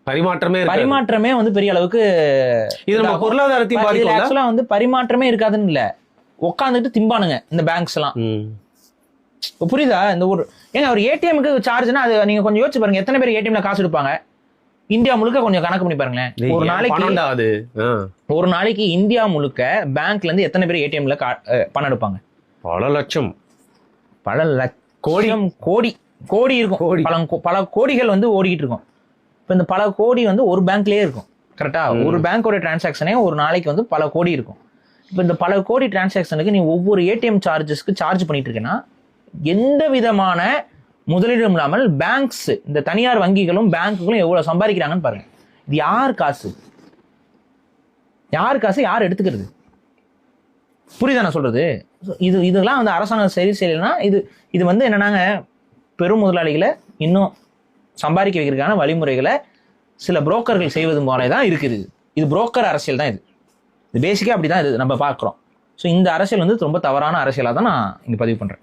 பரிமாற்றமே வந்து பெரிய அளவுக்கு இது நம்ம பொருளாதாரத்தையும் பாதிக்கும். ஆக்சுவலா வந்து பரிமாற்றமே இருக்காதுன்னு இல்ல, உட்காந்துட்டு திம்பானுங்க இந்த பேங்க்ஸ் எல்லாம். புரியுதா? இந்த ஒரு ஒரு ஏடிஎம்க்கு சார்ஜ்னா அது நீங்க கொஞ்சம் யோசிச்சு பாருங்க, எத்தனை பேர் ஏடிஎம்ல காசு எடுப்பாங்க இந்தியா முழுக்க? கொஞ்சம் கணக்கு பண்ணி பாருங்களேன். ஒரு நாளைக்கு இந்தியா முழுக்க பேங்க்ல இருந்து எத்தனை பேர் ஏடிஎம்ல பணம் எடுப்பாங்க? பல லட்சம், கோடி இருக்கும். பல கோடிகள் வந்து ஓடிக்கிட்டு இருக்கும். இப்போ இந்த பல கோடி வந்து ஒரு பேங்க்லயே இருக்கும். கரெக்டா? ஒரு பேங்கோட டிரான்சாக்ஷனே ஒரு நாளைக்கு வந்து பல கோடி இருக்கும். இப்போ இந்த பல கோடி டிரான்சாக்ஷனுக்கு நீ ஒவ்வொரு ஏடிஎம் சார்ஜஸ்க்கு சார்ஜ் பண்ணிட்டு இருக்கேன்னா எந்த விதமான முதலீடும் இல்லாமல் பேங்க்ஸ், இந்த தனியார் வங்கிகளும் பேங்குகளும் எவ்வளவு சம்பாதிக்கிறாங்கன்னு பாருங்க. இது யார் காசு? யார் எடுத்துக்கிறது? புரியுதா நான் சொல்றது? இதெல்லாம் வந்து அரசாங்கம் சரி செய்யலைன்னா இது வந்து என்னன்னாங்க, பெரும் முதலாளிகளை இன்னும் சம்பாதிக்க வைக்கிறதுக்கான வழிமுறைகளை சில புரோக்கர்கள் செய்வது போல தான் இருக்குது. இது புரோக்கர் அரசியல் தான். இது பேசிக்கா அப்படிதான் இது நம்ம பார்க்குறோம். ஸோ இந்த அரசியல் வந்து ரொம்ப தவறான அரசியலாக தான் நான் இங்கே பதிவு பண்றேன்.